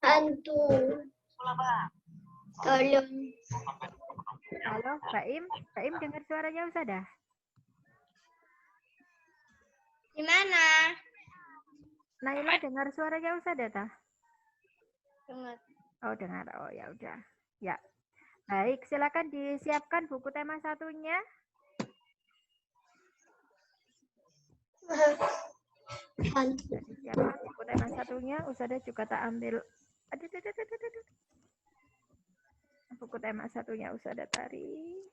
Hantu. Tolong. Halo, Baim. Baim dengar suaranya Ustazah? Di mana? Naila dengar suaranya Ustazah tah? Dengar. Oh, dengar. Oh, ya udah. Ya. Baik, silakan disiapkan buku tema satunya. Sudah disiapkan buku tema satunya. Ustazah juga tak ambil. Aduh. Buku tema satunya Ustazah tarik.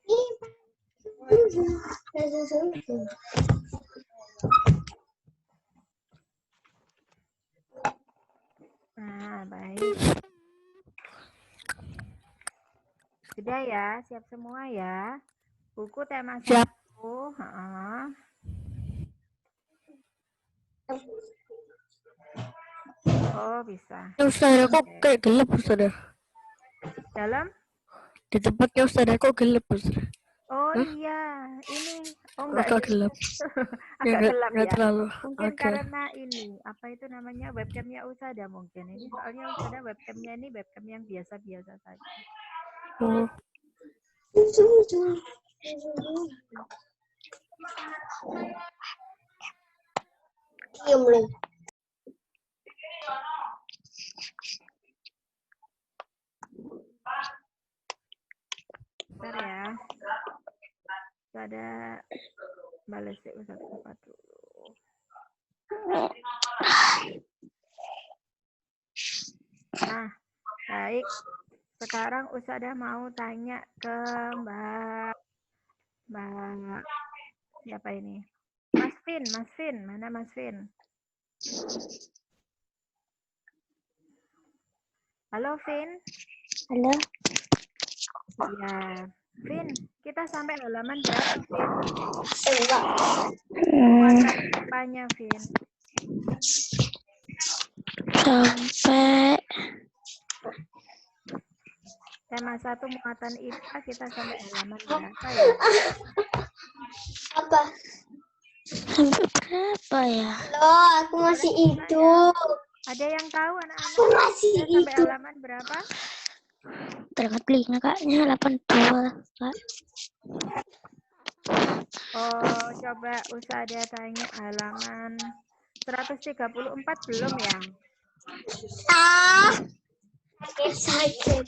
Nah, baik. Sudah ya, siap semua ya. Buku tema Siap. satu. Oh, bisa. Ustazah kok kayak gelap Ustazah? Dalam? Di tempatnya Ustazah kok gelap Ustazah? Oh iya, ini. Oh enggak Agak ini. gelap. Agak gelap Nggak ya. terlalu. Mungkin Oke. karena ini, apa itu namanya, webcamnya Ustazah mungkin. Ini soalnya Ustazah webcamnya ini webcam yang biasa-biasa saja. Oh. Diam lu. Bentar ya. Ada balas ya Ustazah tempat dulu. Nah, baik. Sekarang Ustazah mau tanya ke Mbak siapa ini? Mas Vin, mana Mas Vin? Halo Vin. Halo. Iya, Vin, kita sampai halaman berapa, Vin? Muatan IPA-nya, Vin. Sampai tema 1 muatan IPA kita sampai halaman berapa ya? apa? Sampai berapa ya? Loh, aku masih hidup. Ada yang tahu anak-anak? Aku masih Kita sampai hidup. halaman berapa? Terangkat telinga kaknya 82, Kak. Oh, coba Ustazah tanya halaman 134 belum ya? Sakit.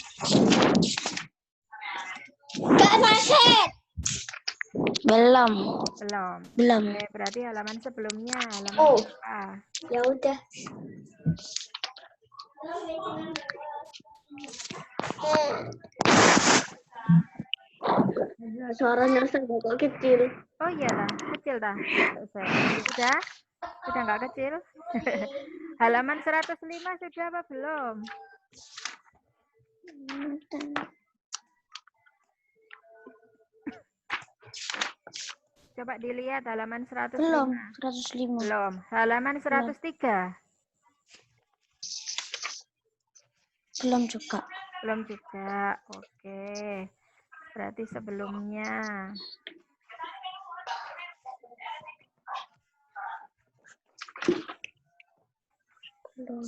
Gak sakit. Belum. Oke, berarti halaman sebelumnya, halaman berapa? Ya udah. Suaranya kok kecil. Oh iya dah, kecil dah. Sudah nggak kecil? Halaman 105 sudah apa belum? Coba dilihat halaman 105. Belum, 105. Belum. Halaman 103. Belum juga. Belum juga. Oke. Berarti sebelumnya. Belum.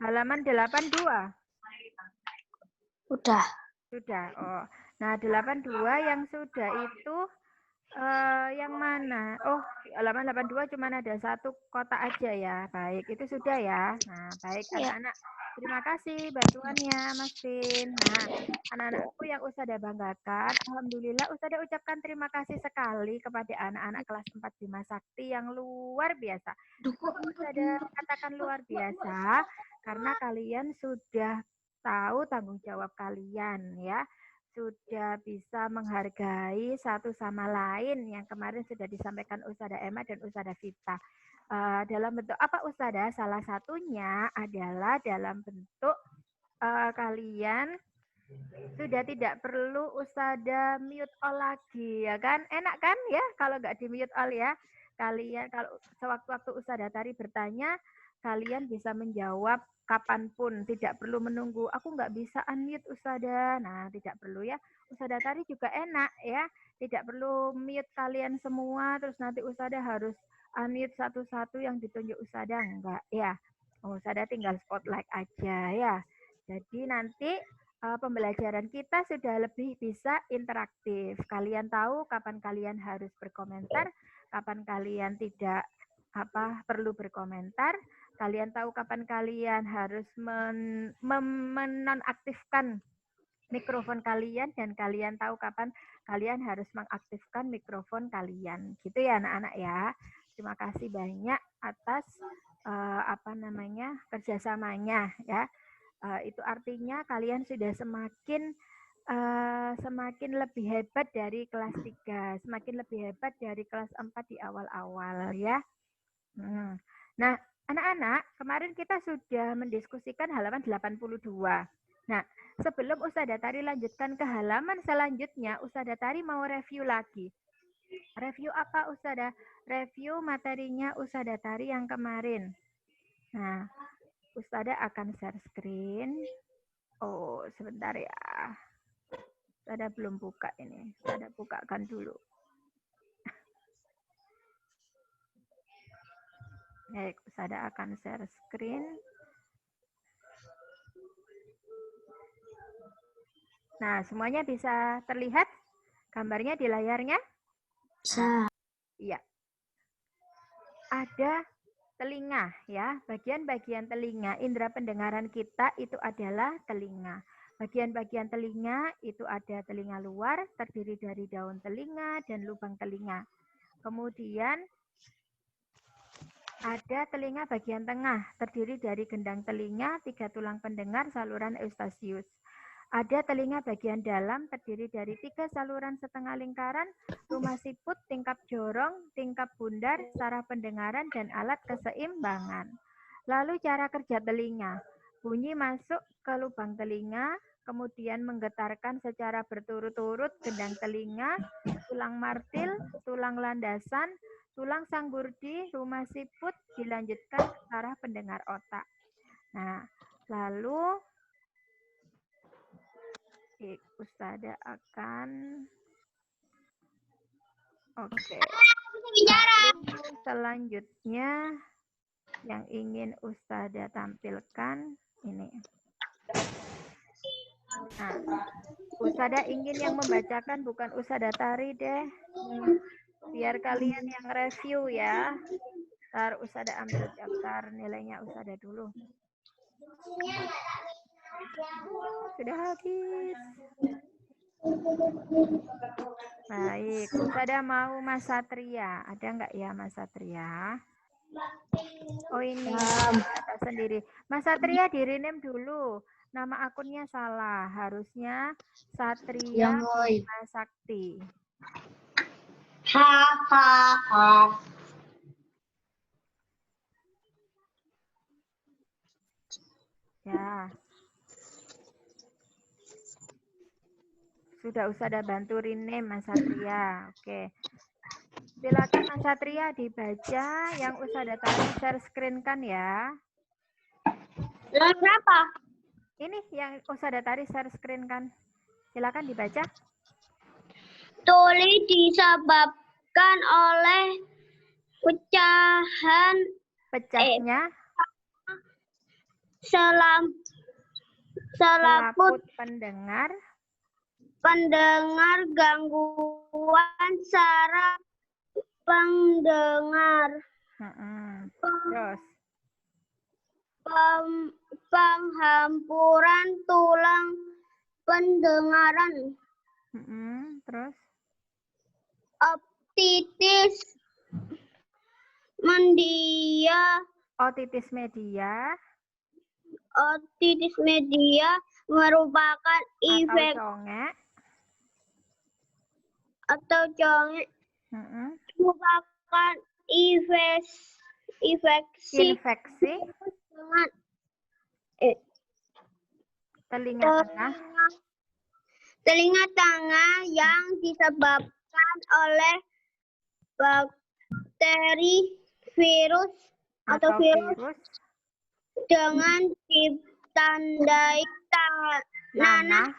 Halaman 82. Udah. Sudah. Oh. Nah, 82 yang sudah itu yang mana? Oh, halaman 82 cuma ada satu kotak aja ya. Baik, itu sudah ya. Nah, baik anak-anak. Terima kasih bantuannya, Mas Vin. Nah, anak-anakku yang Ustazah banggakan, alhamdulillah Ustazah ucapkan terima kasih sekali kepada anak-anak kelas 4 Bima Sakti yang luar biasa. Ustazah katakan luar biasa karena kalian sudah tahu tanggung jawab kalian ya. Sudah bisa menghargai satu sama lain yang kemarin sudah disampaikan Ustazah Emma dan Ustazah Vita. Dalam bentuk apa Ustazah? Salah satunya adalah dalam bentuk kalian sudah tidak perlu Ustazah mute all lagi ya kan? Enak kan ya kalau nggak di mute all ya. Kalian kalau sewaktu-waktu Ustazah Tari bertanya, kalian bisa menjawab kapanpun, tidak perlu menunggu. Aku nggak bisa unmute Ustazah. Nah, tidak perlu ya. Ustazah Tari juga enak ya. tidak perlu mute kalian semua, terus nanti Ustazah harus unmute satu-satu yang ditunjuk Ustazah, enggak ya. Ustazah tinggal spotlight aja ya. Jadi nanti pembelajaran kita sudah lebih bisa interaktif. Kalian tahu kapan kalian harus berkomentar, kapan kalian tidak perlu berkomentar. Kalian tahu kapan kalian harus menonaktifkan mikrofon kalian, dan kalian tahu kapan kalian harus mengaktifkan mikrofon kalian. Gitu ya anak-anak ya. Terima kasih banyak atas kerjasamanya ya. Itu artinya kalian sudah semakin lebih hebat dari kelas 3, semakin lebih hebat dari kelas 4 di awal-awal ya. Nah, anak-anak, kemarin kita sudah mendiskusikan halaman 82. Nah, sebelum Ustazah Tari lanjutkan ke halaman selanjutnya, Ustazah Tari mau review lagi. Review apa Ustazah? Review materinya Ustazah Tari yang kemarin. Nah, Ustazah akan share screen. Oh, sebentar ya. Ustazah belum buka ini. Ustazah bukakan dulu. Baik, Ustazah akan share screen. Nah, semuanya bisa terlihat gambarnya di layarnya? Bisa. Iya. Ada telinga ya, bagian-bagian telinga, indera pendengaran kita itu adalah telinga. Bagian-bagian telinga itu ada telinga luar, terdiri dari daun telinga dan lubang telinga. Kemudian ada telinga bagian tengah, terdiri dari gendang telinga, 3 tulang pendengar, saluran eustasius. Ada telinga bagian dalam, terdiri dari 3 saluran setengah lingkaran, rumah siput, tingkap jorong, tingkap bundar, saraf pendengaran, dan alat keseimbangan. Lalu cara kerja telinga. Bunyi masuk ke lubang telinga, kemudian menggetarkan secara berturut-turut gendang telinga, tulang martil, tulang landasan, tulang sanggurdi, rumah siput, dilanjutkan ke saraf pendengar otak. Nah, lalu Ustazah akan selanjutnya yang ingin Ustazah tampilkan ini. Nah, Ustazah ingin yang membacakan bukan Ustazah Tari deh. Biar kalian yang review ya. Ntar Ustazah ambil daftar nilainya Ustazah dulu. Sudah habis. Baik, Ustazah mau Mas Satria. Ada nggak ya Mas Satria? Oh ini, kata sendiri. Mas Satria di rename dulu. Nama akunnya salah. Harusnya Satria Bima Sakti. Ya. Sudah Ustazah bantu rename Mas Satria. Oke. Silakan Mas Satria dibaca yang Ustazah Tari share screen kan ya. Berapa? Ini yang Ustazah Tari share screen kan. Silakan dibaca. Tuli disebabkan oleh Pecahnya selaput pendengar gangguan saraf pendengar. Terus penghampuran tulang pendengaran. Terus otitis media merupakan merupakan infeksi telinga tengah yang disebabkan oleh bakteri, virus atau virus dengan ditandai nanah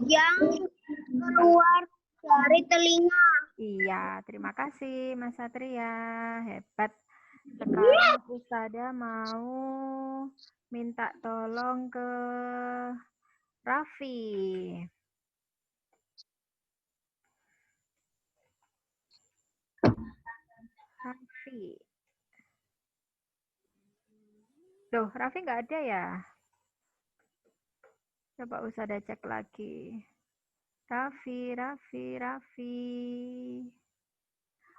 yang Keluar dari telinga. Iya, terima kasih Mas Satria. Hebat. Sekarang Ustada mau minta tolong ke Raffi. Raffi. Loh, Raffi nggak ada ya? Coba Ustada cek lagi. Raffi.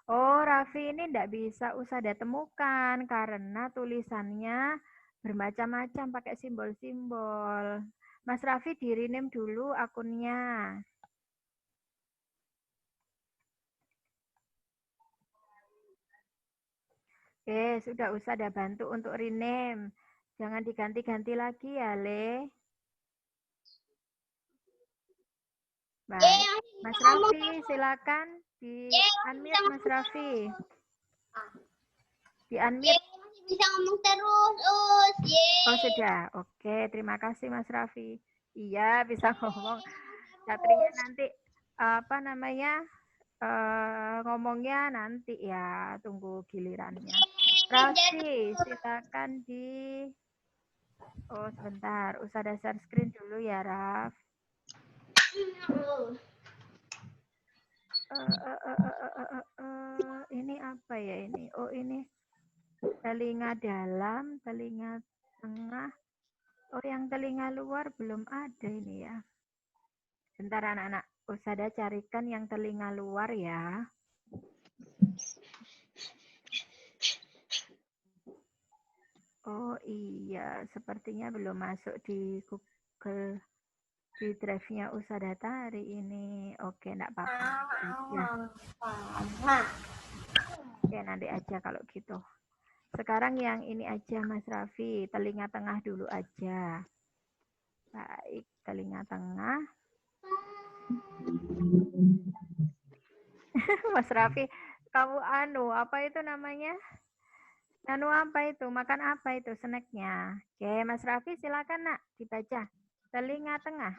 Oh, Raffi ini tidak bisa Usada temukan karena tulisannya bermacam-macam pakai simbol-simbol. Mas Raffi di rename dulu akunnya. Sudah Usada bantu untuk rename. Jangan diganti-ganti lagi ya, Le. Baik. Mas Raffi, silakan di-unmute Mas Raffi. Di-unmute. Bisa ngomong terus, Oh, sudah. Oke, terima kasih Mas Raffi. Iya, bisa ngomong. Satria nanti apa namanya? Ngomongnya nanti ya, tunggu gilirannya. Raffi, silakan Oh, sebentar. Usada share screen dulu ya, Raf. Ini apa ya ini? Oh, ini telinga dalam, telinga tengah. Oh, yang telinga luar belum ada ini ya. Bentar anak-anak. Usada carikan yang telinga luar ya. Oh iya, sepertinya belum masuk di Google, di drive-nya Usada Tari ini. Oke, enggak apa-apa. Oke, nanti aja kalau gitu. Sekarang yang ini aja Mas Raffi, telinga tengah dulu aja. Baik, telinga tengah. Mas Raffi, kamu apa itu namanya? Apa itu? Makan apa itu snacknya? Oke, Mas Raffi silakan nak dibaca. Telinga tengah.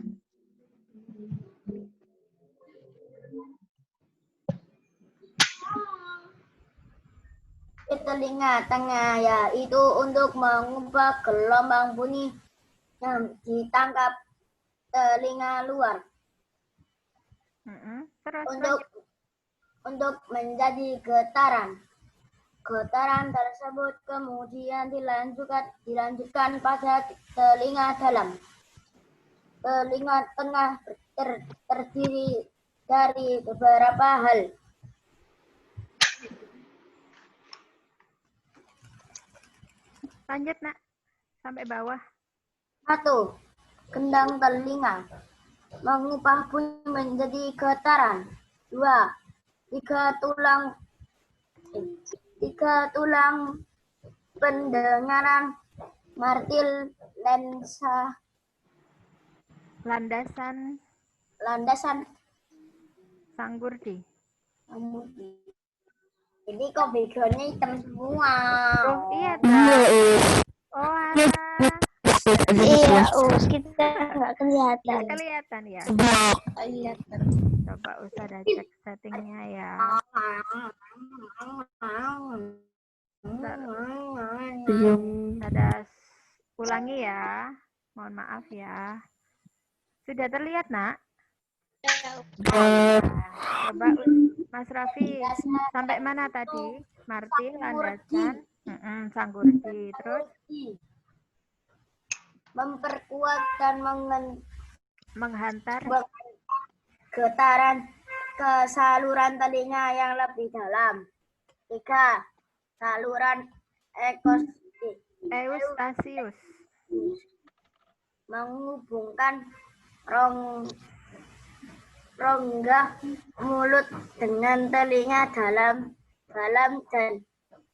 Telinga tengah yaitu untuk mengubah gelombang bunyi yang ditangkap telinga luar. Terus untuk menjadi getaran. Getaran tersebut kemudian dilanjutkan pada telinga dalam. Telinga tengah terdiri dari beberapa hal. Lanjut nak, sampai bawah. 1. Gendang telinga mengubah bunyi menjadi getaran. 2. Tiga tulang pendengaran martil landasan sanggurdi. Ini kok backgroundnya hitam semua. Oh iya tak. Oh alah. Iya, kita nggak kelihatan. Nggak kelihatan ya. Kelihatan. Coba Usada cek settingnya ya. Ada ulangi ya. Mohon maaf ya. Sudah terlihat nak? Coba Mas Raffi sampai mana tadi? Martil, landasan, sanggurdi, terus memperkuat dan menghantar getaran ke saluran telinga yang lebih dalam. 3. Saluran eustasius menghubungkan rongga mulut dengan telinga dalam dan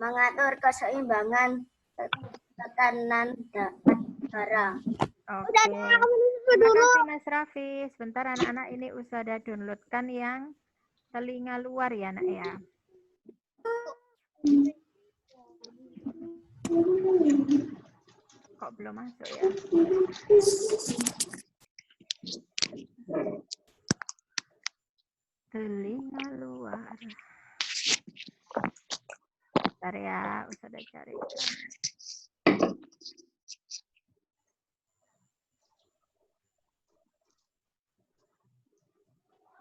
mengatur keseimbangan tekanan darah. Oke. Terima kasih Mas Raffi. Sebentar anak-anak ini Usada downloadkan yang telinga luar ya nak ya. Kok belum masuk ya? Telinga luar. Bentar ya, Ustazah carikan.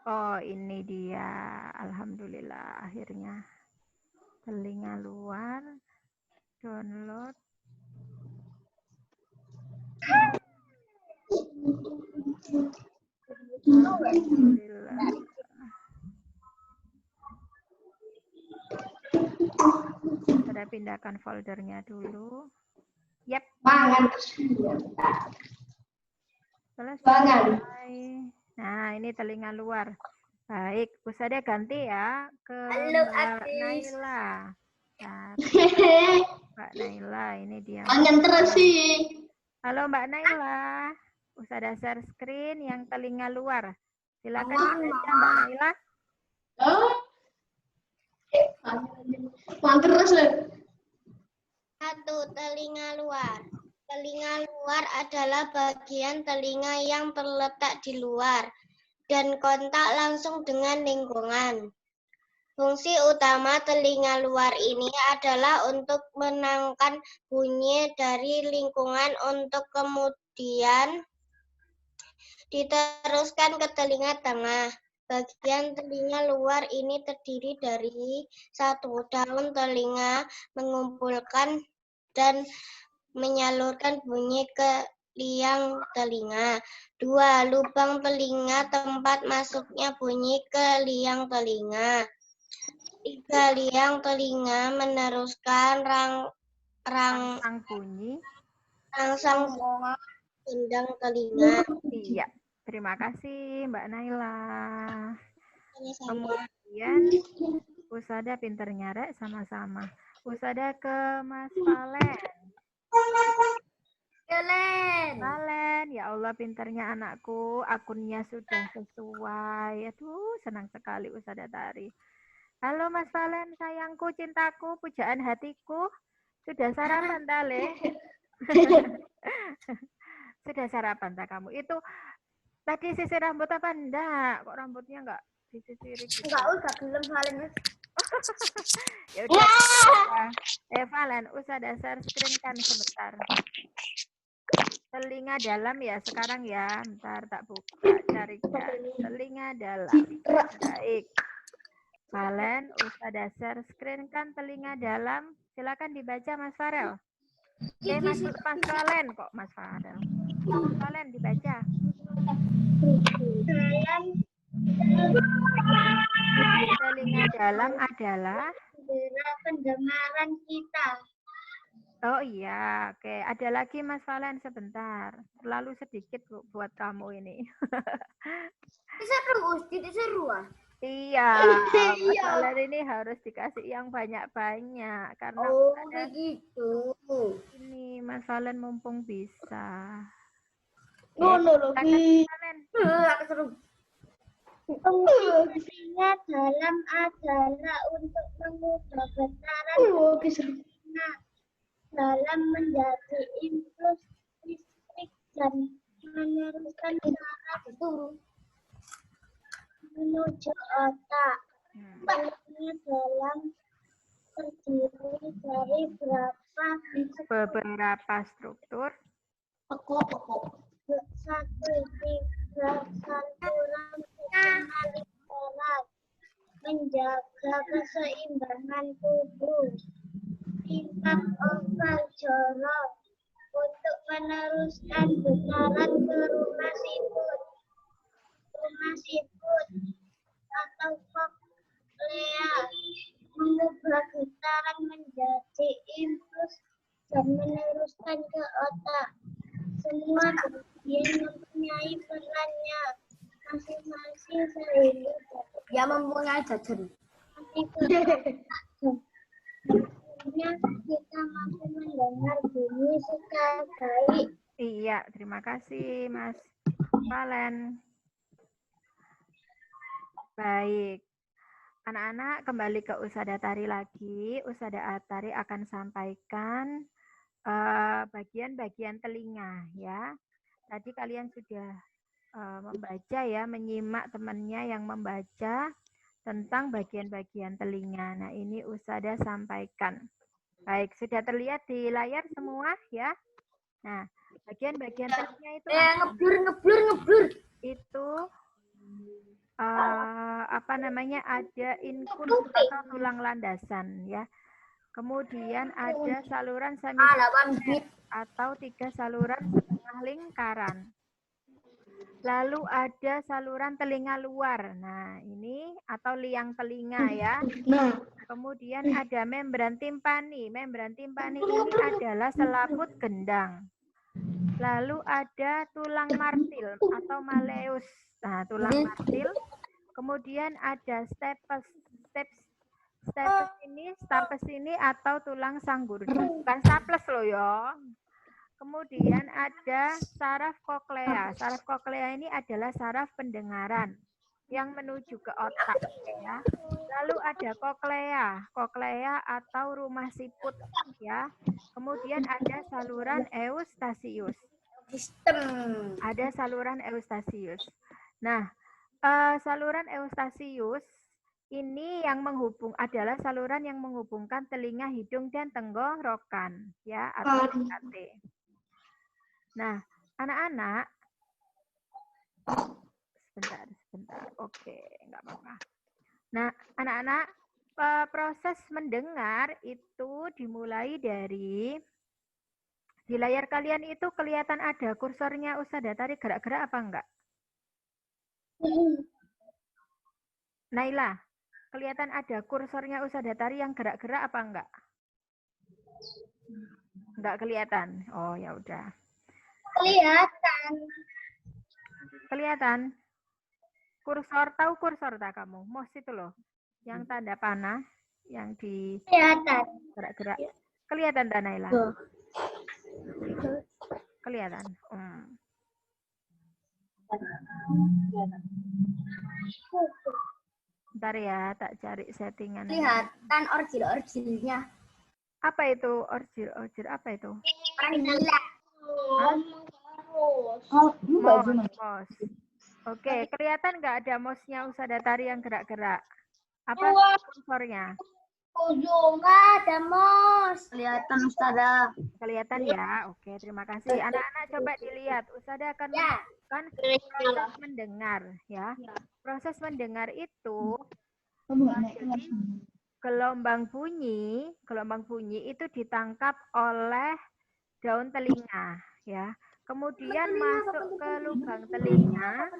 Oh, ini dia. Alhamdulillah, akhirnya. Telinga luar. Download. Alhamdulillah. Saya pindahkan foldernya dulu. Yap. Selesai. Nah, ini telinga luar. Baik, Ustazah ganti ya ke Mbak Naila. Nah, Mbak Naila, ini dia. Halo Mbak Naila. Ustazah share screen yang telinga luar. Silakan dibaca Mbak Naila. Satu, telinga luar. Telinga luar adalah bagian telinga yang terletak di luar dan kontak langsung dengan lingkungan. Fungsi utama telinga luar ini adalah untuk menangkap bunyi dari lingkungan untuk kemudian diteruskan ke telinga tengah. Bagian telinga luar ini terdiri dari satu, daun telinga mengumpulkan dan menyalurkan bunyi ke liang telinga. Dua, lubang telinga tempat masuknya bunyi ke liang telinga. Tiga, liang telinga meneruskan Rangsang bunyi. rangsang gendang telinga. Iya, terima kasih Mbak Naila. Kemudian Ustazah pinter nyarek sama-sama. Ustazah ke Mas Valen. Valen, ya Allah pinternya anakku, akunnya sudah sesuai. Aduh, senang sekali Ustazah Tari. Halo Mas Valen, sayangku, cintaku, pujaan hatiku. Sudah sarapan Tale? Sudah sarapan tak kamu? Itu tadi sisir rambut apa enggak? Kok rambutnya enggak disisir gitu? Enggak usah gelem Valen. Ya udah. Valen, usah dasar screen kan sebentar. Telinga dalam ya sekarang ya. Bentar tak buka, carikan. Telinga dalam. Baik. Valen, usah dasar screen kan telinga dalam. Silakan dibaca Mas Farel. Mas Valen kok Mas Farel. Mas Valen dibaca. Telinga dalam adalah pendengaran kita. Oh iya, oke. Ada lagi Mas Valen sebentar. Terlalu sedikit buat kamu ini. Seru ah. Iya, Mas Valen ini harus dikasih yang banyak-banyak karena begitu. Ini Mas Valen mumpung bisa. Lagi. Valen. Seru. Fungsinya dalam adalah untuk mengubah getaran dalam menjadi impuls listrik dan meneruskan arah menuju otak. Fungsinya dalam terdiri dari beberapa struktur. Pokok. Satu, tiga, saluran lingkaran, menjaga keseimbangan tubuh. Bintang oval jorok untuk meneruskan getaran ke rumah siput atau koklea, mengubah getaran menjadi impuls dan meneruskan ke otak. Semua bagian mempunyai perannya masing-masing sehingga dia mempunyai jajan. Kita mampu mendengar bunyi secara baik. Iya, terima kasih Mas Valen. Baik. Anak-anak kembali ke Ustazah Tari lagi. Ustazah Tari akan sampaikan bagian-bagian telinga ya. Tadi kalian sudah membaca ya, menyimak temannya yang membaca tentang bagian-bagian telinga. Nah, ini Usada sampaikan. Baik, sudah terlihat di layar semua ya. Nah, bagian-bagian telinga itu ngeblur. itu apa namanya, ada inkus atau tulang landasan ya. Kemudian ada saluran semisirkuler atau 3 saluran setengah lingkaran. Lalu ada saluran telinga luar. Nah, ini atau liang telinga ya. Kemudian ada membran timpani. Membran timpani ini adalah selaput gendang. Lalu ada tulang martil atau malleus. Nah, tulang martil. Kemudian ada stapes ini atau tulang sanggurdi. Bukan staples loh ya. Kemudian ada saraf koklea. Saraf koklea ini adalah saraf pendengaran yang menuju ke otak ya. Lalu ada koklea. Koklea atau rumah siput ya. Kemudian ada saluran eustasius. Ada saluran eustasius. Nah, saluran eustasius ini yang adalah saluran yang menghubungkan telinga, hidung, dan tenggorokan ya, atau TKT. Nah, anak-anak, sebentar. Oke, nggak apa-apa. Nah, anak-anak, proses mendengar itu dimulai dari di layar kalian itu kelihatan ada kursornya Usada Tari gerak-gerak apa enggak? Naila, kelihatan ada kursornya Usada Tari yang gerak-gerak apa enggak? Enggak kelihatan. Oh, ya udah. Kelihatan. Kursor, tahu kursor tak kamu? Mouse itu loh. Yang tanda panah yang di gerak-gerak. Kelihatan tak Naila? Kelihatan. Bentar ya, tak cari settingan. Kelihatan orjil-orjilnya. Apa itu orjil? Apa itu? Mouse. Oke, kelihatan nggak ada mouse-nya Usada Tari yang gerak-gerak? Apa kursornya? Nggak ada mouse. Kelihatan Ustada. Kelihatan ya? Oke, terima kasih. Anak-anak coba dilihat. Usada akan menunjukkan proses mendengar ya. Proses mendengar itu gelombang bunyi itu ditangkap oleh daun telinga ya. Kemudian masuk ke lubang telinga,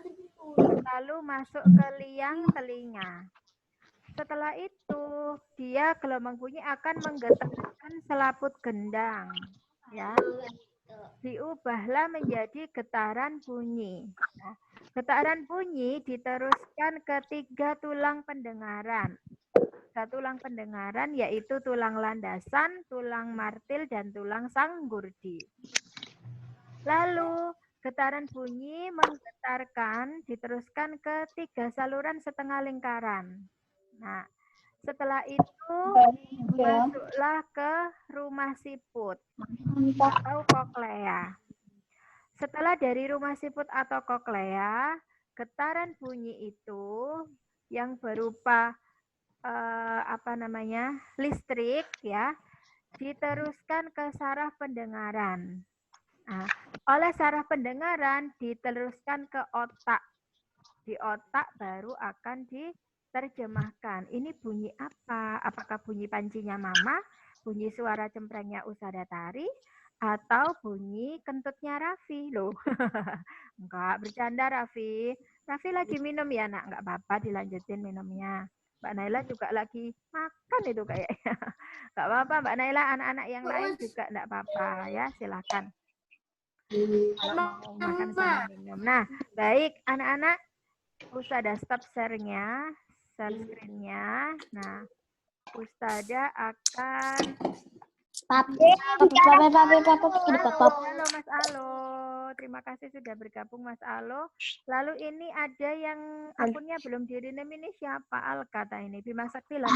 lalu masuk ke liang telinga. Setelah itu, dia gelombang bunyi akan menggetarkan selaput gendang. Ya. Diubahlah menjadi getaran bunyi. Nah, getaran bunyi diteruskan ke 3 tulang pendengaran. 3 tulang pendengaran yaitu tulang landasan, tulang martil, dan tulang sanggurdi. Lalu getaran bunyi diteruskan ke 3 saluran setengah lingkaran. Nah, setelah itu masuklah ke rumah siput atau koklea. Setelah dari rumah siput atau koklea, getaran bunyi itu yang berupa listrik ya, diteruskan ke saraf pendengaran. Nah, oleh saraf pendengaran diteruskan ke otak. Di otak baru akan diterjemahkan. Ini bunyi apa? Apakah bunyi pancinya mama? Bunyi suara cemprengnya Usada Tari? Atau bunyi kentutnya Raffi? Loh, enggak, bercanda Raffi. Raffi lagi minum ya nak? Enggak apa-apa, dilanjutin minumnya. Mbak Naila juga lagi makan itu kayaknya. Enggak apa-apa Mbak Naila, anak-anak yang lain juga enggak apa-apa ya, silakan. Kalau mau makan sama minum. Nah, baik anak-anak, Ustada stop share-nya, share screen-nya. Nah, Ustada akan Halo Mas Alo, terima kasih sudah bergabung Mas Alo. Lalu ini ada yang akunnya belum di-rename, ini siapa? Al kata ini, Bima Sakti 18.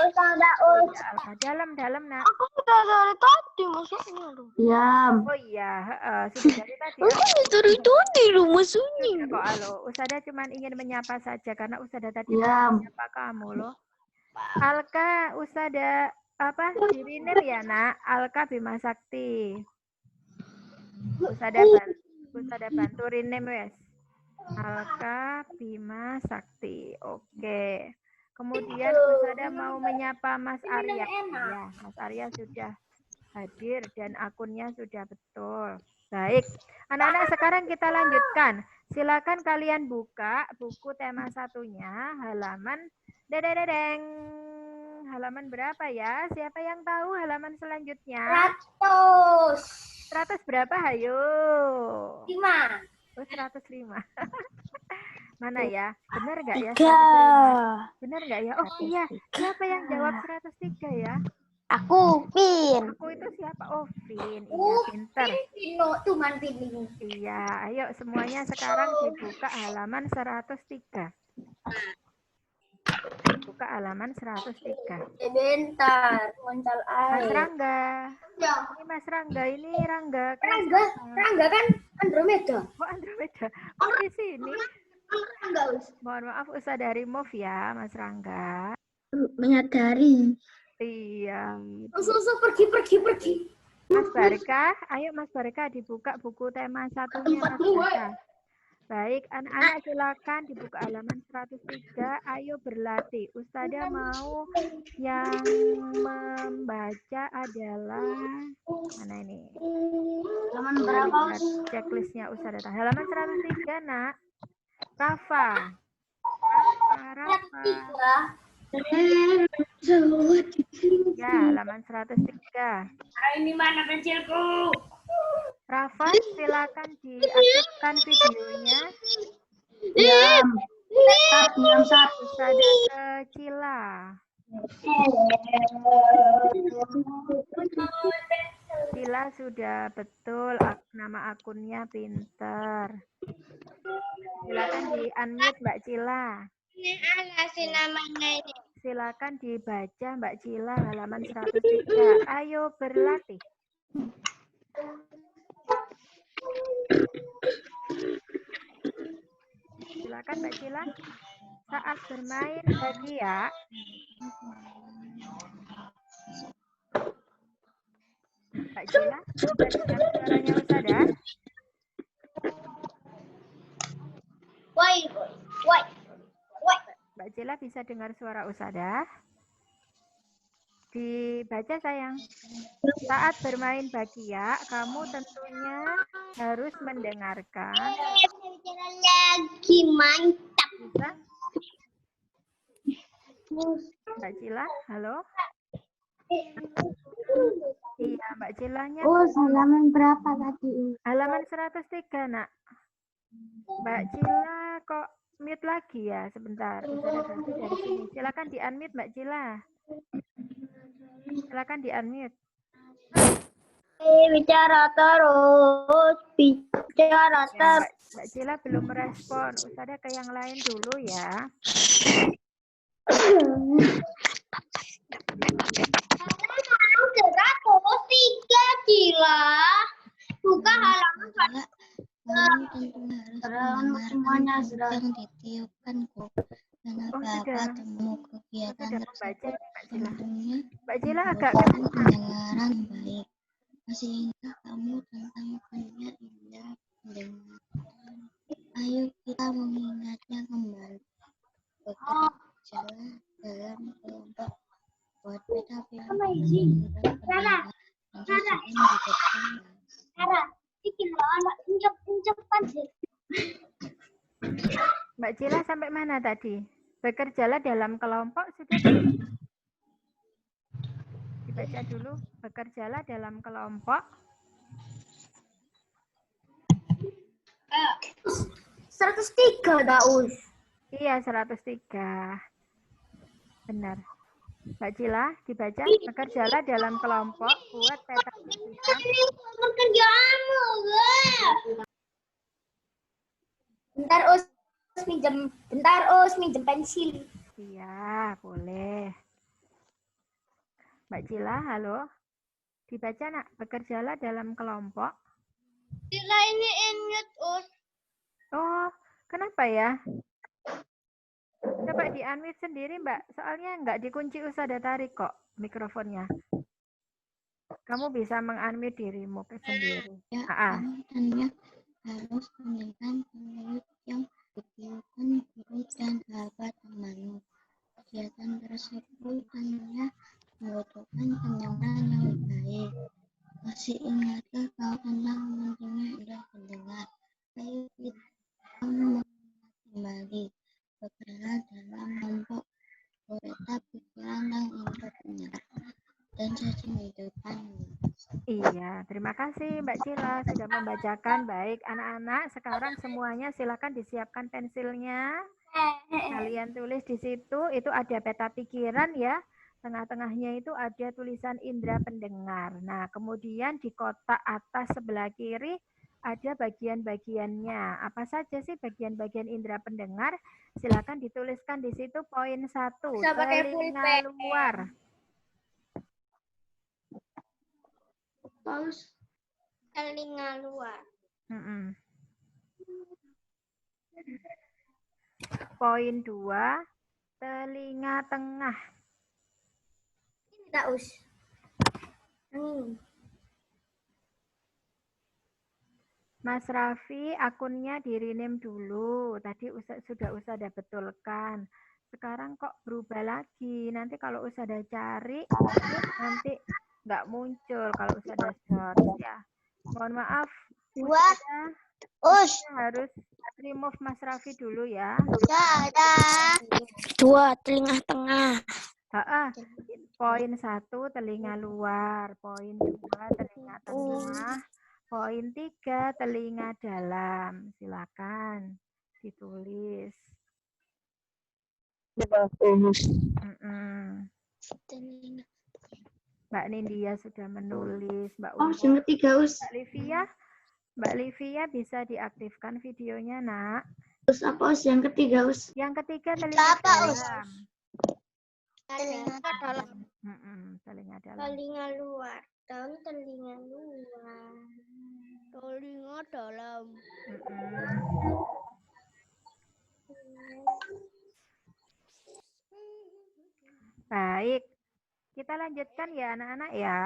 Ustada. Dalam nak. Aku udah dari tadi. tadi masuknya loh. Diam. Oh iya, sudah dari tadi. Dari tadi lu masuknya. Sudah kok, Alo. Usada cuma ingin menyapa saja karena Usada tadi Diam. menyapa kamu loh. Alka, Usada apa? Dirinem ya, Nak. Alka Bima Sakti. Usada bantu rinem wes. Alka Bima Sakti. Oke. Kemudian Usada mau menyapa Mas Arya. Ya, Mas Arya sudah hadir dan akunnya sudah betul. Baik, anak-anak sekarang kita lanjutkan. Silakan kalian buka buku tema satunya, halaman dedeng. Halaman berapa ya? Siapa yang tahu halaman selanjutnya? 100 berapa? Hayo. 5. Oh, 105. Mana ya? Benar nggak ya? 105? Benar nggak ya? Oh iya, siapa yang jawab 103 ya? Aku, Pin. Aku itu siapa? Oh, Vin. Iya, pinter. Cuman pilih. Iya, ayo semuanya sekarang dibuka halaman 103. Buka halaman 103. Bentar, moncal Mas air. Rangga. Ya, Ini Mas Rangga, ini Rangga. Rangga kan Andromeda. Oh, Andromeda. Oh, di sini. Rangga, Mohon maaf, usah dari remove ya, Mas Rangga. menyadari. Iya. Susu pergi. Mas Barka, ayo Mas Barka dibuka buku tema satunya Mas Barka. Baik, anak-anak silakan dibuka halaman 103. Ayo berlatih. Ustazah mau yang membaca adalah mana ini? Halaman berapa? Lihat checklistnya Ustazah. Halaman 103, Nak. Rafa. Ya, halaman 103. Ini mana pensilku? Rafa, silakan diaktifkan videonya. Diam. Diam satu. Ustazah ke Cila. Cila sudah betul, nama akunnya pinter. Silakan di-unmute Mbak Cila. Ini ala sih namanya ini. Silakan dibaca Mbak Cila halaman 103. Ayo berlatih. Silakan Mbak Cila. Saat bermain bahagia. Mbak Cila, bisa dengar suaranya Ustazah? Woi. Mbak Cila bisa dengar suara Ustazah? Dibaca sayang. Saat bermain bahagia, kamu tentunya harus mendengarkan. Lagi mantap. Bisa? Mbak Cila, halo? Iya, Mbak Cilanya. Oh, halaman berapa tadi? Halaman 103, Nak. Mbak Cila kok mute lagi ya? Sebentar. Ustazah bantu dari sini. Silakan di-unmute Mbak Cila. Silakan di-unmute. Bicara terus. Ya, Mbak Cila belum merespon. Ustazah ke yang lain dulu ya. Gila. Buka halaman Kamu tentu harus semuanya mendengarkan yang ditiupkan kok. Dan apa-apa temu kegiatan Sudah membaca tersebut Mbak Cila. tentunya Mbak Cila agak merupakan pendengaran baik. Sehingga kamu tentang banyak indah mendengar. Ayo kita mengingatnya kembali. Bekerjalah dalam kelompok. Buat beda pilihan dan pendengar. Dan sesuatu di depan. Mbak Cila sampai mana tadi? Bekerjalah dalam kelompok sudah belum? Dibaca dulu. Bekerjalah dalam kelompok. 103 Daus. Iya, 103. Benar. Mbak Cila, dibaca. Bekerjalah dalam kelompok. Buat peta keputusan. pekerjaanmu. Bentar, Us minjem pensil. Iya, boleh. Mbak Cila, halo. Dibaca nak, bekerjalah dalam kelompok. Sila ini mute, Us. Oh, kenapa ya? Coba di-unmute sendiri, Mbak. Soalnya nggak dikunci Usada tarik kok mikrofonnya. Kamu bisa meng-unmute dirimu sendiri. Ya, Ah, tanda harus memberikan peluit yang diberikan guru dan sahabat temanmu. Kegiatan tersebut tentunya membutuhkan penyampaian yang baik. Masih ingatkah kau tentang pentingnya indera pendengar? Ayo kita mengingat kembali. Bekerja dalam kelompok, berpeta pikiran dan indera pendengar, dan saja menghidupkanmu. iya, terima kasih Mbak Cila sudah membacakan. Baik, anak-anak, sekarang semuanya silakan disiapkan pensilnya. Kalian tulis di situ, itu ada peta pikiran ya. Tengah-tengahnya itu ada tulisan indera pendengar. Nah, kemudian di kotak atas sebelah kiri ada bagian-bagiannya. Apa saja sih bagian-bagian indera pendengar? Silakan dituliskan di situ poin 1, Bisa pakai telinga pulpen. luar. Telinga luar. Mm-mm. Poin 2, telinga tengah. Ini tak, Us. Mas Raffi, akunnya di-rename dulu. Tadi sudah Usada betulkan. Sekarang kok berubah lagi. Nanti kalau Usada cari, nanti nggak muncul kalau Usada search ya. Mohon maaf, Dua, Usada Us. harus remove Mas Raffi dulu ya. Dadah. 2, telinga tengah. Poin 1, telinga luar. Poin 2, telinga tengah. Poin 3, telinga dalam. Silakan ditulis. Mbak Nindya sudah menulis. Mbak Umu. Yang ketiga, Us. Mbak Livia bisa diaktifkan videonya, nak. Us apa, Us? Yang ketiga, Us. Yang ketiga, telinga Apa, Us? dalam. Telinga dalam. Telinga dalam. Telinga luar. Dan telinga luar. Telinga dalam. Baik, kita lanjutkan ya anak-anak ya.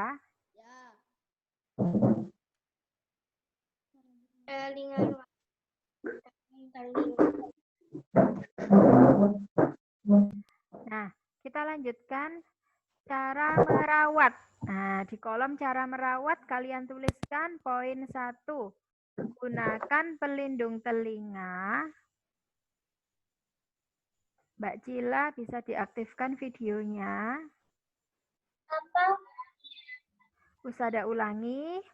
Telinga luar. Nah, kita lanjutkan cara merawat. Nah, di kolom cara merawat kalian tuliskan poin 1. Gunakan pelindung telinga. Mbak Cila bisa diaktifkan videonya. Usada ulangi.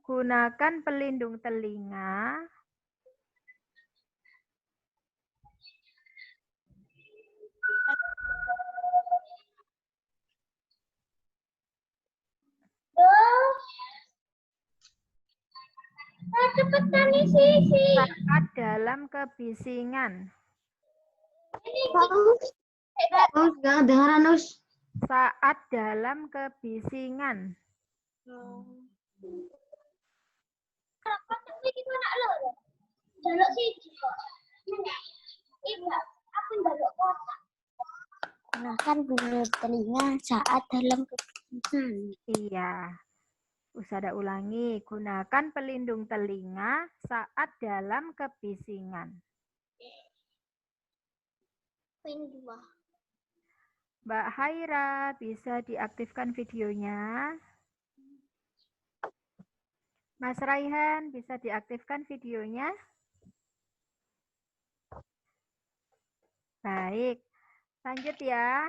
Gunakan pelindung telinga. Cepetan nih, Sisi. Saat dalam kebisingan. Us, gak kedengeran, Us. Saat dalam kebisingan. Gunakan pelindung telinga saat dalam kebisingan. Iya. Usada ulangi. Gunakan pelindung telinga saat dalam kebisingan. Poin 2. Mbak Haira bisa diaktifkan videonya. Mas Raihan bisa diaktifkan videonya. Baik, lanjut ya.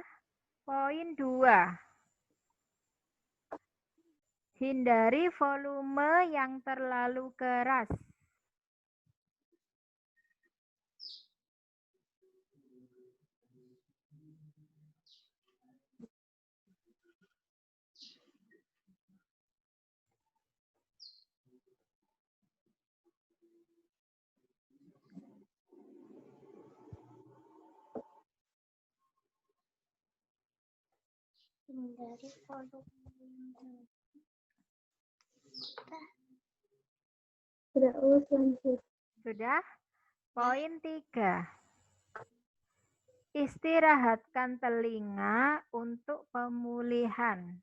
Poin 2. Hindari volume yang terlalu keras. Hindari volume. Sudah lanjut. Sudah? Poin 3. Istirahatkan telinga untuk pemulihan.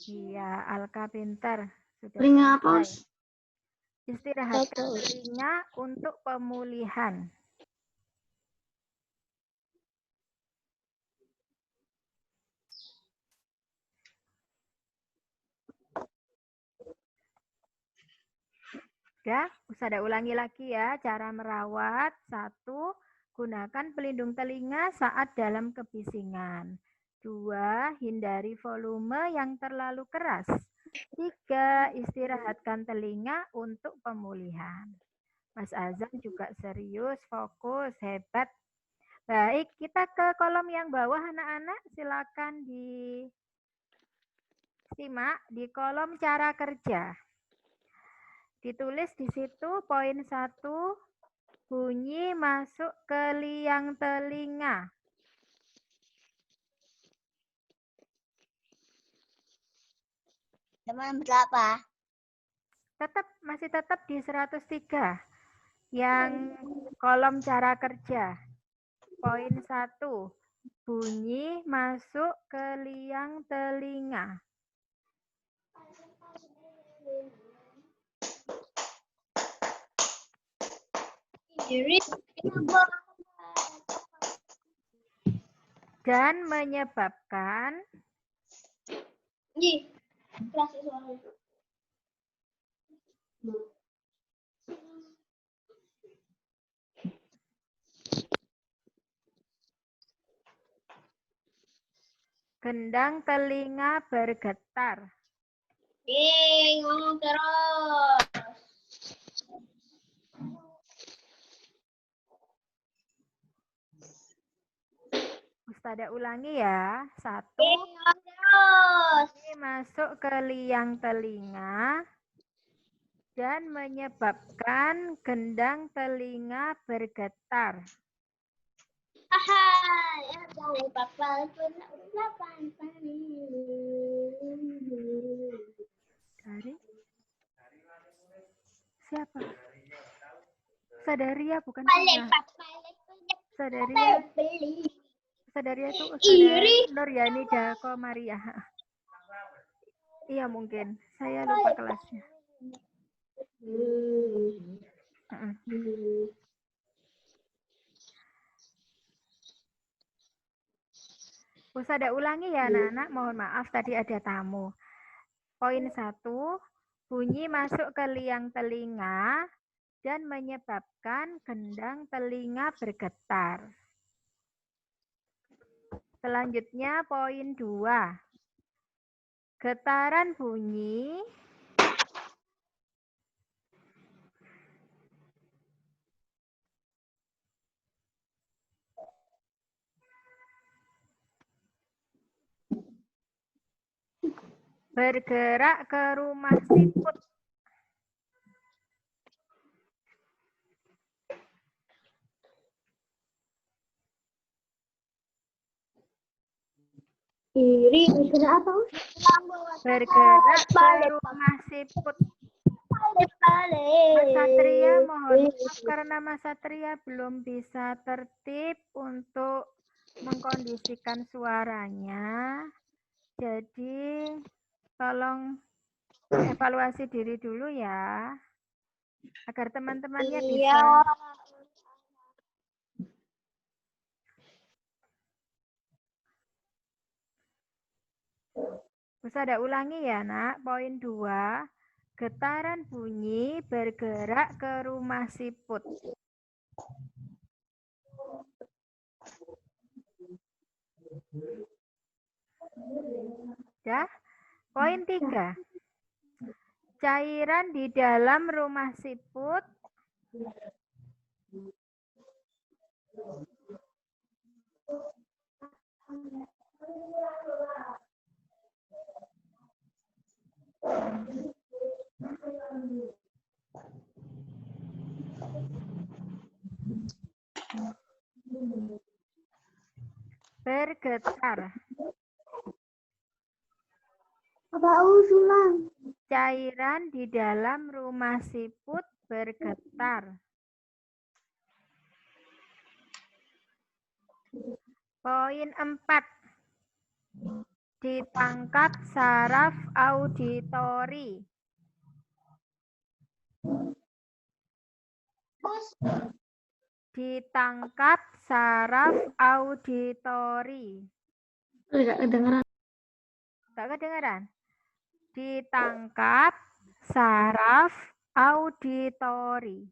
Iya, Alka pintar. Sudah Telinga apa, selesai. Us? Istirahatkan telinga untuk pemulihan. Ya, Usada ulangi lagi ya cara merawat. 1. Gunakan pelindung telinga saat dalam kebisingan. 2. Hindari volume yang terlalu keras. 3. Istirahatkan telinga untuk pemulihan. Mas Azam juga serius, fokus, hebat. Baik, kita ke kolom yang bawah anak-anak. Silakan disimak di kolom cara kerja. Ditulis di situ poin 1, bunyi masuk ke liang telinga. Teman berapa? Masih tetap di 103. Yang kolom cara kerja. Poin 1, bunyi masuk ke liang telinga. Dan menyebabkan gendang telinga bergetar. Ngomong terus. Ustada ulangi ya. 1, Ngomong terus. bunyi masuk ke liang telinga dan menyebabkan gendang telinga bergetar. Dari siapa? Sadaria bukan Sina. Sadaria itu Saudari Nuryani Dako Maria. Iya mungkin. Saya lupa kelasnya. Usada ulangi ya anak-anak. Mohon maaf tadi ada tamu. Poin 1, bunyi masuk ke liang telinga dan menyebabkan gendang telinga bergetar. Selanjutnya poin 2. Getaran bunyi bergerak ke rumah siput. Bergerak apa? Bergerak ke rumah siput. Mas Satria, mohon maaf karena Mas Satria belum bisa tertib untuk mengkondisikan suaranya. Jadi tolong evaluasi diri dulu ya, agar teman-temannya bisa. Usada ulangi ya nak, poin 2. Getaran bunyi bergerak ke rumah siput. Ya. Poin 3. Cairan di dalam rumah siput bergetar. Apa usulan? Cairan di dalam rumah siput bergetar. Poin 4. Ditangkap saraf auditori. Ditangkap saraf auditori. Enggak kedengeran. Tak kedengeran? Ditangkap saraf auditori.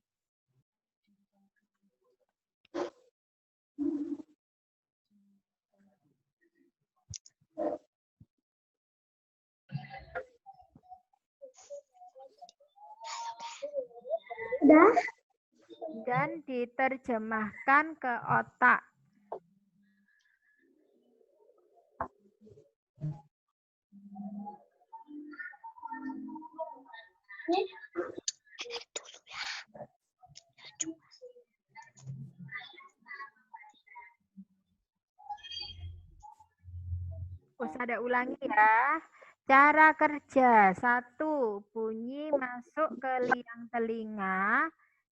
Udah? Dan diterjemahkan ke otak. Usada ulangi ya. Cara kerja. 1. Bunyi masuk ke liang telinga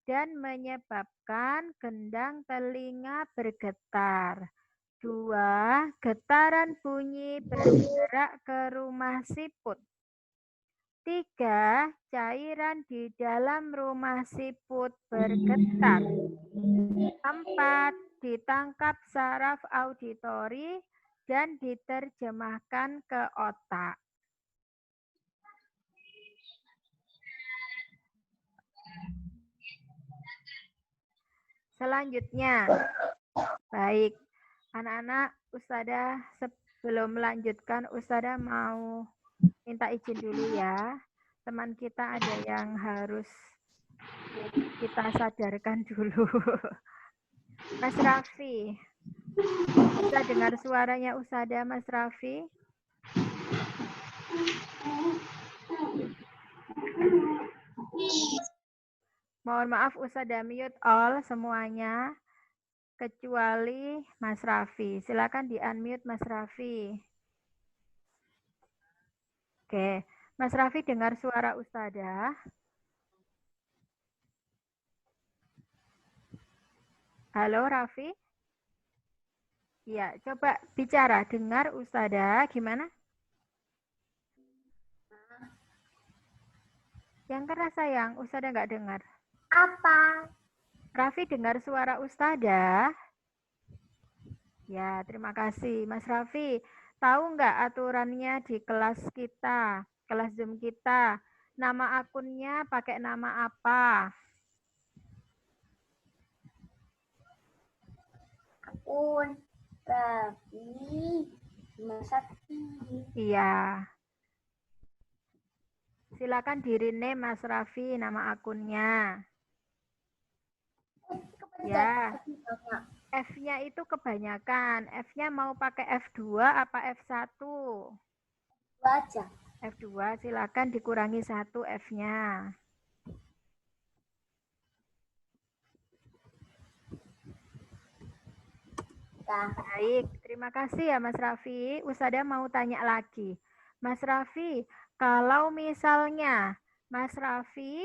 dan menyebabkan gendang telinga bergetar. 2. Getaran bunyi bergerak ke rumah siput. 3. Cairan di dalam rumah siput bergetar. 4. Ditangkap saraf auditori dan diterjemahkan ke otak. Selanjutnya, baik, anak-anak, Ustadzah sebelum melanjutkan, Ustadzah mau minta izin dulu ya. Teman kita ada yang harus kita sadarkan dulu. Mas Raffi, bisa dengar suaranya Ustadzah, Mas Raffi? Mohon maaf Ustadzah mute all semuanya kecuali Mas Raffi. Silakan di-unmute Mas Raffi. Oke, Mas Raffi dengar suara Ustadzah. Halo Raffi? Ya, coba bicara, dengar Ustadzah, gimana? Yang keras sayang, Ustadzah nggak dengar. Apa? Raffi dengar suara Ustadzah? Ya, terima kasih. Mas Raffi, tahu nggak aturannya di kelas kita, kelas Zoom kita? Nama akunnya pakai nama apa? Akun Raffi Masakti. Iya. Silakan di rename Mas Raffi nama akunnya. Ya. F-nya itu kebanyakan. F-nya mau pakai F2 apa F1? Baca. F2, silakan dikurangi 1 F-nya. Baik, terima kasih ya Mas Raffi. Ustadzah mau tanya lagi. Mas Raffi, kalau misalnya Mas Raffi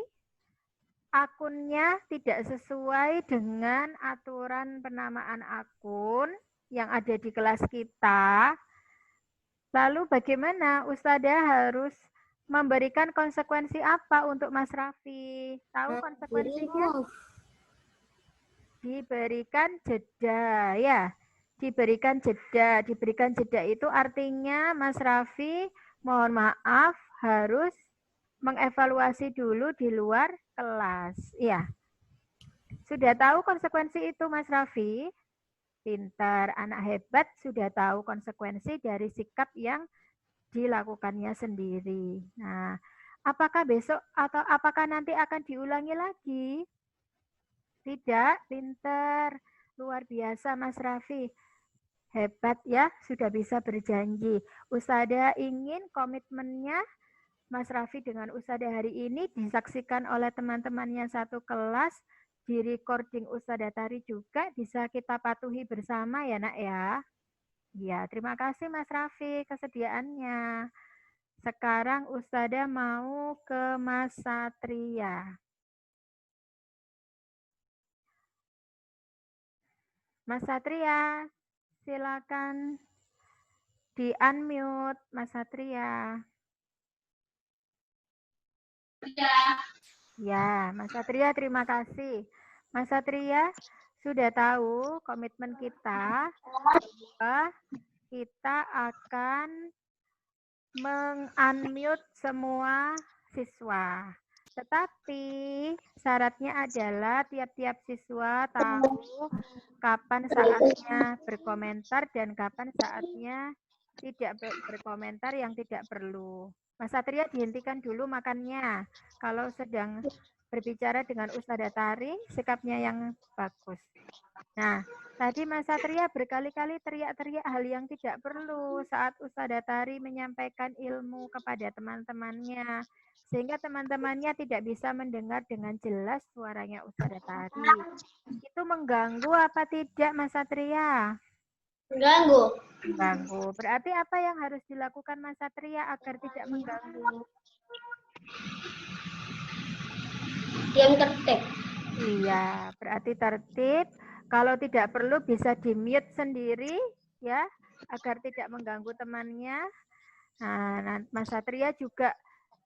akunnya tidak sesuai dengan aturan penamaan akun yang ada di kelas kita, lalu bagaimana Ustadzah harus memberikan konsekuensi apa untuk Mas Raffi? Tahu konsekuensinya? Diberikan jeda, ya. Diberikan jeda. Diberikan jeda itu artinya Mas Raffi, mohon maaf, harus mengevaluasi dulu di luar kelas. Ya. Sudah tahu konsekuensi itu Mas Raffi? Pintar, anak hebat, sudah tahu konsekuensi dari sikap yang dilakukannya sendiri. Nah, apakah besok atau apakah nanti akan diulangi lagi? Tidak, pintar. Luar biasa Mas Raffi. Hebat ya, sudah bisa berjanji. Ustadzah ingin komitmennya Mas Raffi dengan Ustadzah hari ini disaksikan oleh teman-temannya satu kelas, di recording Ustadzah tadi juga bisa kita patuhi bersama ya nak ya. Ya, terima kasih Mas Raffi kesediaannya. Sekarang Ustazah mau ke Mas Satria. Mas Satria, silakan di-unmute Mas Satria. Ya, Mas Satria terima kasih. Mas Satria sudah tahu komitmen kita bahwa kita akan meng-unmute semua siswa. Tetapi syaratnya adalah tiap-tiap siswa tahu kapan saatnya berkomentar dan kapan saatnya tidak berkomentar yang tidak perlu. Mas Satria dihentikan dulu makannya. Kalau sedang berbicara dengan Ustazah Tari, sikapnya yang bagus. Nah, tadi Mas Satria berkali-kali teriak-teriak hal yang tidak perlu saat Ustazah Tari menyampaikan ilmu kepada teman-temannya. Sehingga teman-temannya tidak bisa mendengar dengan jelas suaranya Ustazah Tari. Itu mengganggu apa tidak Mas Satria? Mengganggu. Mengganggu. Berarti apa yang harus dilakukan Mas Satria agar tidak mengganggu? Diam tertib. Iya, berarti tertib. Kalau tidak perlu bisa di-mute sendiri ya, agar tidak mengganggu temannya. Nah, Mas Satria juga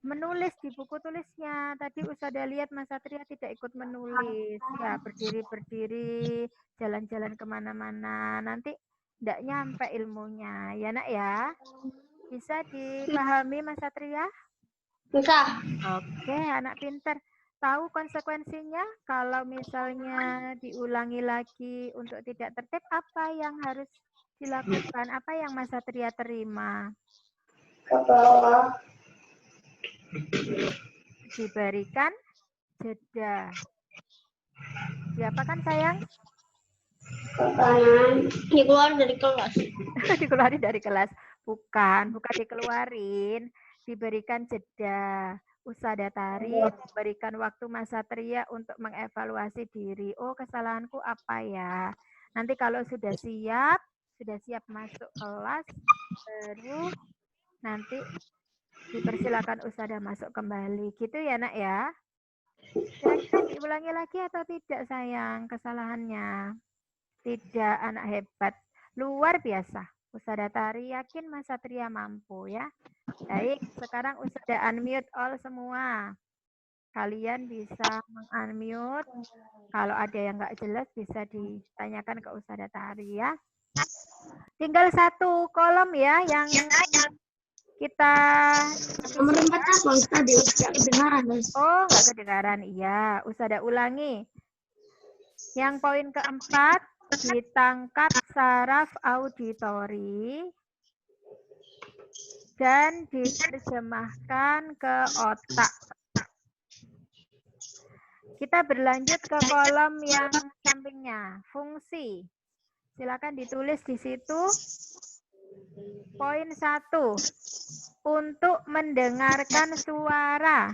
menulis di buku tulisnya. Tadi Ustazah lihat Mas Satria tidak ikut menulis. Ya, berdiri-berdiri, jalan-jalan kemana-mana. Nanti tidak nyampe ilmunya. Ya nak ya? Bisa dipahami Mas Satria? Bisa. Oke, anak pintar. Tahu konsekuensinya kalau misalnya diulangi lagi untuk tidak tertib, apa yang harus dilakukan? Apa yang Mas Satria terima? Ke bawah. Diberikan jeda. Diapakan sayang? Ke kanan. Dikeluar dari kelas. Dikeluarin dari kelas. Bukan dikeluarin. Diberikan jeda. Ustazah Tari memberikan waktu Mas Satria untuk mengevaluasi diri. Oh, kesalahanku apa ya? Nanti kalau sudah siap masuk kelas, baru nanti dipersilakan Ustazah masuk kembali. Gitu ya, Nak ya? Kira-kira diulangi lagi atau tidak, sayang, kesalahannya? Tidak, anak hebat. Luar biasa. Ustazah Tari yakin Mas Satria mampu ya. Baik, sekarang Ustazah unmute all semua. Kalian bisa meng-unmute. Kalau ada yang nggak jelas bisa ditanyakan ke Ustazah Tari ya. Tinggal satu kolom ya yang kita... Nomor 4 apa Ustaz? Nggak kedengaran. Oh, nggak kedengaran. Iya, Ustazah ulangi. Yang poin keempat, ditangkap saraf auditori dan diterjemahkan ke otak. Kita berlanjut ke kolom yang sampingnya, fungsi. Silakan ditulis di situ. Poin 1, untuk mendengarkan suara.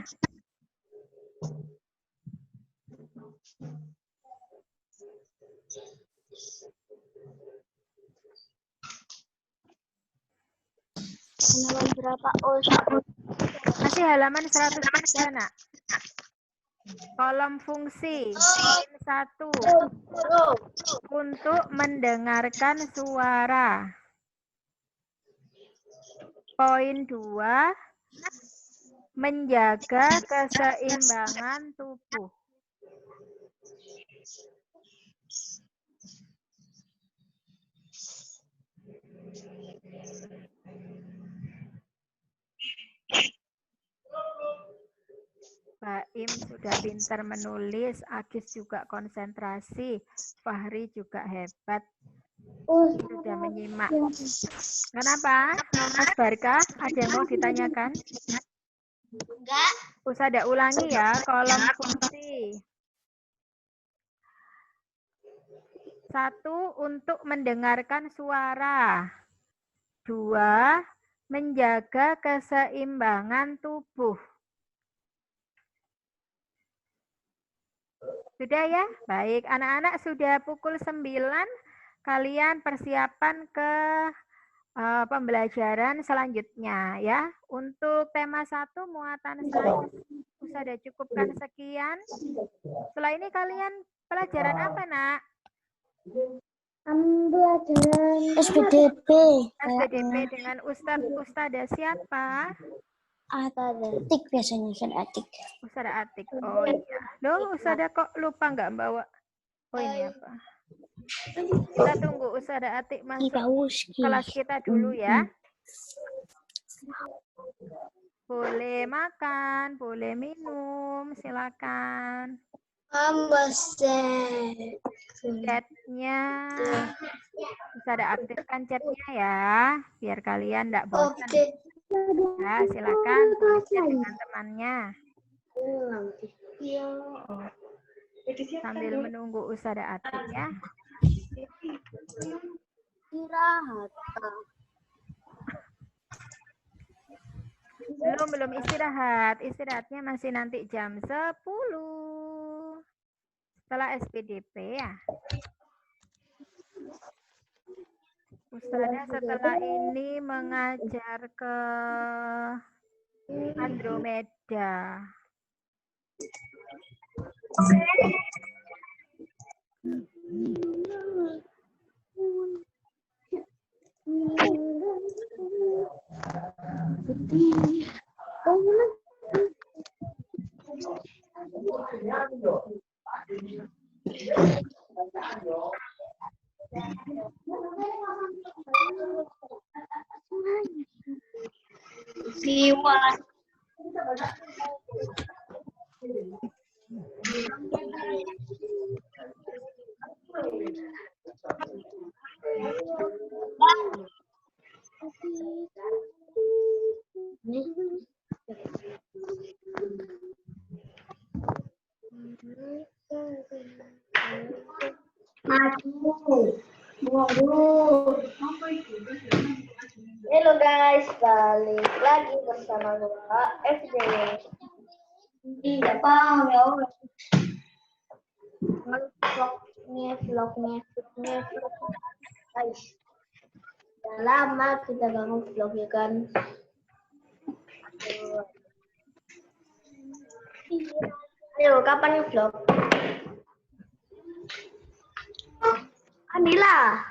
Halaman berapa? Oh, Masih halaman 103, Nak. Kolom fungsi. Poin 1. Untuk mendengarkan suara. Poin 2. Menjaga keseimbangan tubuh. Baim sudah pintar menulis, Agis juga konsentrasi, Fahri juga hebat. Sudah menyimak. Kenapa? Mas Barka, ada yang mau ditanyakan? Enggak. Ustazah ulangi ya, kolom fungsi. 1, untuk mendengarkan suara. 2, menjaga keseimbangan tubuh. Sudah ya? Baik, anak-anak sudah pukul 9 kalian persiapan ke pembelajaran selanjutnya ya. Untuk tema 1 muatan sains sudah cukupkan sekian. Setelah ini kalian pelajaran apa, Nak? Pelajaran SPDP. SPDP dengan Ustadzah siapa? Atik biasanya Ustaz Atik. Ustadzah Atik. Oh iya. Loh, Ustadzah kok lupa nggak bawa? Oh ini apa? Kita tunggu Ustadzah Atik masuk kelas kita dulu ya. Boleh makan, boleh minum, silakan. Chatnya bisa ada aktifkan chatnya ya, biar kalian tidak bosan. Ya, silakan tulis chat dengan temannya. Sambil menunggu Ustadzah Atik ya. istirahat. Belum istirahat. Istirahatnya masih nanti jam 10. Setelah SPDP ya. Ustadzah setelah ini mengajar ke Andromeda. Siwan. Halo guys, balik lagi bersama gua FJ. Tidak paham ya Allah. Vlognya. Guys, udah lama kita gak nge-vlog ya kan. Ayo, kapan nge-vlog? Andila.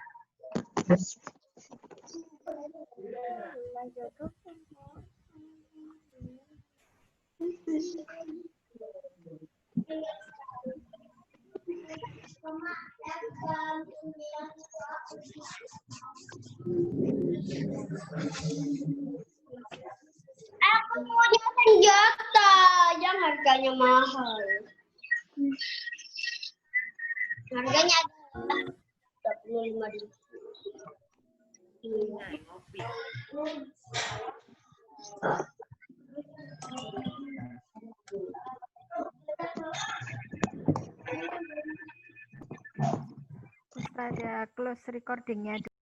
Aku punya senjata yang harganya mahal. Harganya adalah 35.000. Ustadzah close recordingnya.